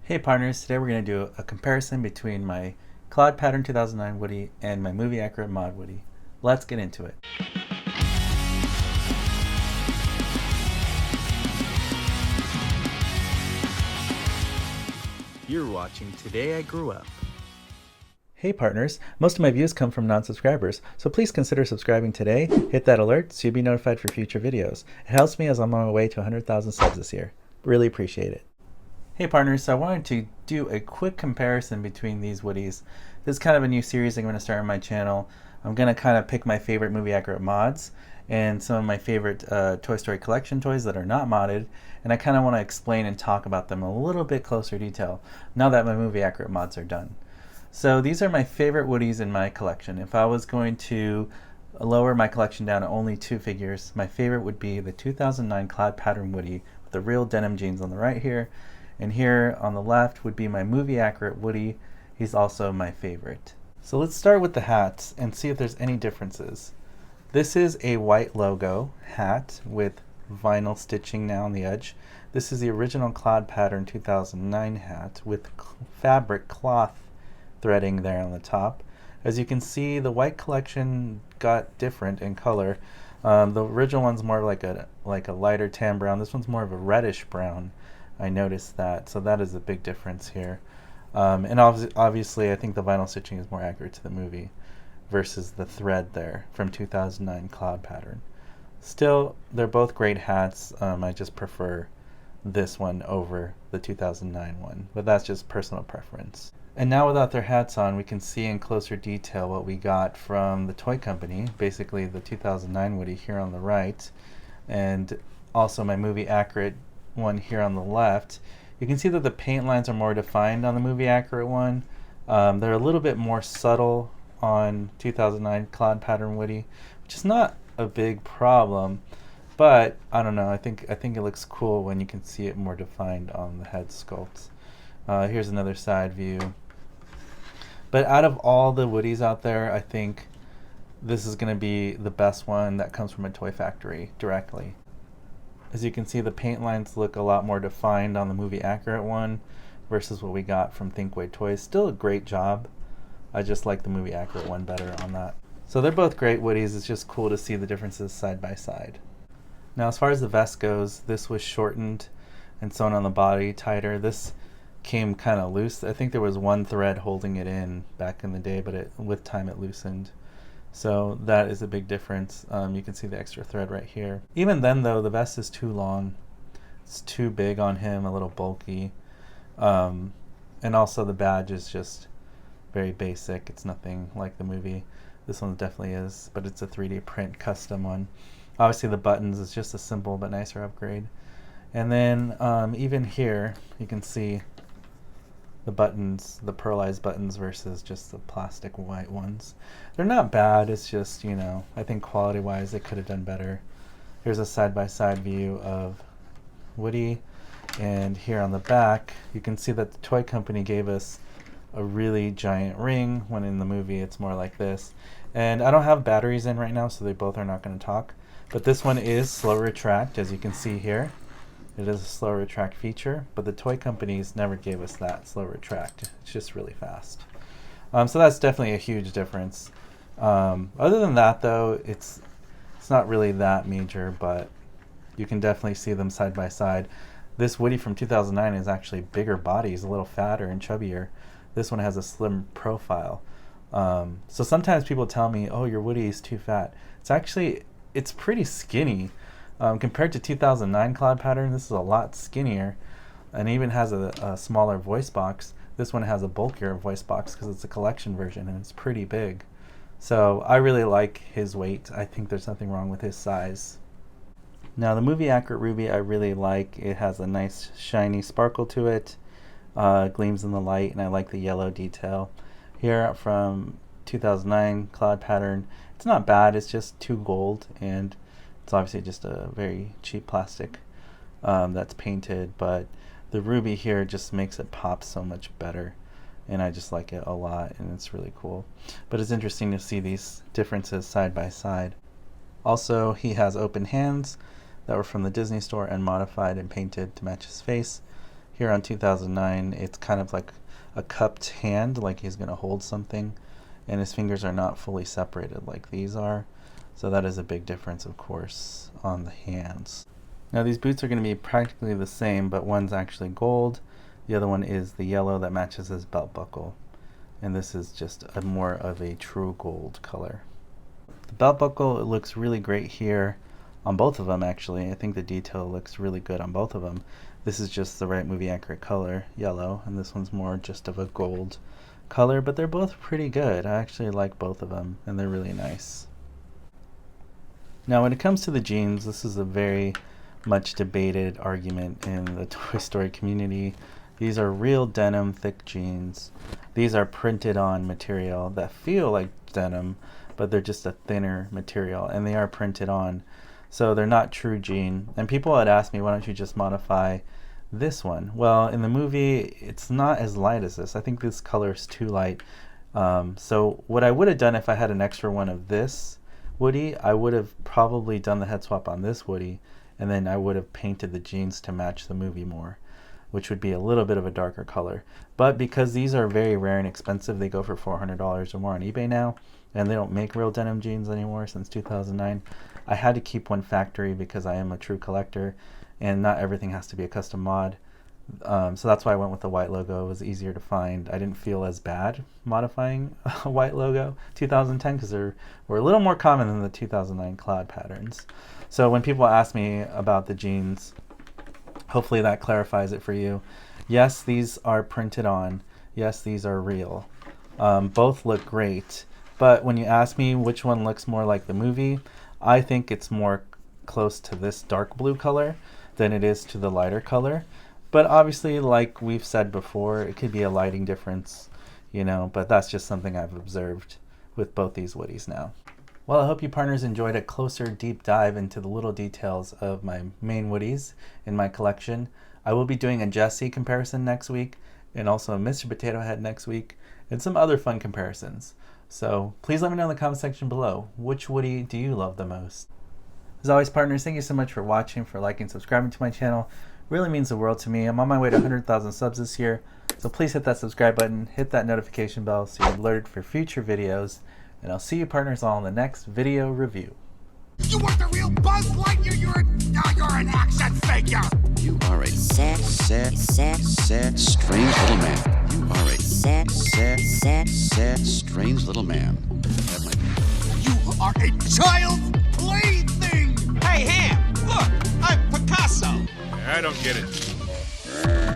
Hey partners, today we're going to do a comparison between my Cloud Pattern 2009 Woody and my Movie Accurate Mod Woody. Let's get into it. You're watching Today I Grew Up. Hey partners, most of my views come from non-subscribers, so please consider subscribing today, hit that alert so you'll be notified for future videos. It helps me as I'm on my way to 100,000 subs this year. Really appreciate it. Hey partners, so I wanted to do a quick comparison between these Woodies. This is kind of a new series I'm going to start on my channel. I'm going to kind of pick my favorite movie accurate mods and some of my favorite Toy Story collection toys that are not modded, and I kind of want to explain and talk about them in a little bit closer detail now that my movie accurate mods are done. So these are my favorite Woodies in my collection. If I was going to lower my collection down to only two figures, my favorite would be the 2009 Cloud Pattern Woody with the real denim jeans on the right here. And here on the left would be my movie accurate Woody. He's also my favorite. So let's start with the hats and see if there's any differences. This is a white logo hat with vinyl stitching now on the edge. This is the original Cloud Pattern 2009 hat with fabric cloth threading there on the top. As you can see, the white collection got different in color. The original one's more like a lighter tan brown. This one's more of a reddish brown. I noticed that, so that is a big difference here. And obviously I think the vinyl stitching is more accurate to the movie versus the thread there from 2009 Cloud Pattern. Still, they're both great hats. I just prefer this one over the 2009 one, but that's just personal preference. And now without their hats on, we can see in closer detail what we got from the toy company, basically the 2009 Woody here on the right, and also my movie accurate one here on the left. You can see that the paint lines are more defined on the movie accurate one. They're a little bit more subtle on 2009 Cloud Pattern Woody, which is not a big problem, but I don't know, I think it looks cool when you can see it more defined on the head sculpts. Here's another side view. But out of all the Woodies out there, I think this is going to be the best one that comes from a toy factory directly. As you can see, the paint lines look a lot more defined on the movie accurate one versus what we got from Thinkway Toys. Still a great job. I just like the movie accurate one better on that. So they're both great Woodies. It's just cool to see the differences side by side. Now as far as the vest goes, this was shortened and sewn on the body tighter. This came kind of loose. I think there was one thread holding it in back in the day, but with time it loosened. So that is a big difference. You can see the extra thread right here. Even then though, the vest is too long. It's too big on him, a little bulky. And also the badge is just very basic. It's nothing like the movie. This one definitely is, but it's a 3D print custom one. Obviously the buttons is just a simple but nicer upgrade. And then even here you can see the buttons, the pearlized buttons versus just the plastic white ones. They're not bad, it's just, you know, I think quality wise they could have done better. Here's a side-by-side view of Woody, and here on the back you can see that the toy company gave us a really giant ring when in the movie it's more like this. And I don't have batteries in right now, so they both are not going to talk, but this one is slow retract, as you can see here. It is a slow retract feature, but the toy companies never gave us that slow retract. It's just really fast. So that's definitely a huge difference. Other than that though, it's not really that major, but you can definitely see them side by side. This Woody from 2009 is actually bigger body. He's a little fatter and chubbier. This one has a slim profile. So sometimes people tell me, oh, your Woody is too fat. It's pretty skinny. Compared to 2009 Cloud Pattern, this is a lot skinnier, and even has a smaller voice box. This one has a bulkier voice box because it's a collection version and it's pretty big. So I really like his weight. I think there's nothing wrong with his size. Now the movie accurate Ruby I really like. It has a nice shiny sparkle to it, gleams in the light, and I like the yellow detail. Here from 2009 Cloud Pattern, it's not bad, it's just too gold, and it's obviously just a very cheap plastic that's painted, but the ruby here just makes it pop so much better, and I just like it a lot, and it's really cool. But it's interesting to see these differences side by side. Also, he has open hands that were from the Disney store and modified and painted to match his face. Here on 2009, it's kind of like a cupped hand, like he's going to hold something, and his fingers are not fully separated like these are. So that is a big difference, of course, on the hands. Now these boots are going to be practically the same, but one's actually gold. The other one is the yellow that matches his belt buckle. And this is just a more of a true gold color. The belt buckle, it looks really great here on both of them actually. I think the detail looks really good on both of them. This is just the right movie accurate color, yellow, and this one's more just of a gold color, but they're both pretty good. I actually like both of them, and they're really nice. Now when it comes to the jeans, this is a very much debated argument in the Toy Story community. These are real denim thick jeans. These are printed on material that feel like denim, but they're just a thinner material, and they are printed on. So they're not true jean. And people had asked me, why don't you just modify this one? Well, in the movie, it's not as light as this. I think this color is too light. So what I would have done if I had an extra one of this Woody, I would have probably done the head swap on this Woody, and then I would have painted the jeans to match the movie more, which would be a little bit of a darker color. But because these are very rare and expensive, they go for $400 or more on eBay now, and they don't make real denim jeans anymore since 2009. I had to keep one factory because I am a true collector, and not everything has to be a custom mod. So that's why I went with the white logo. It was easier to find. I didn't feel as bad modifying a white logo 2010 because they were a little more common than the 2009 cloud patterns. So when people ask me about the jeans, hopefully that clarifies it for you. Yes, these are printed on. Yes, these are real. Both look great. But when you ask me which one looks more like the movie, I think it's more close to this dark blue color than it is to the lighter color. But obviously, like we've said before, it could be a lighting difference, you know, but that's just something I've observed with both these Woodies now. Well, I hope you partners enjoyed a closer deep dive into the little details of my main Woodies in my collection. I will be doing a Jessie comparison next week, and also a Mr. Potato Head next week, and some other fun comparisons. So please let me know in the comment section below, which Woody do you love the most? As always, partners, thank you so much for watching, for liking, subscribing to my channel. It really means the world to me. I'm on my way to 100,000 subs this year, so please hit that subscribe button, hit that notification bell so you're alerted for future videos, and I'll see you partners all in the next video review. You weren't the real Buzz Lightyear, you're an action figure! You are a sad, strange little man. You are a sad, strange little man. You are a child's plaything! Hey, Ham, look, I'm Picasso. I don't get it.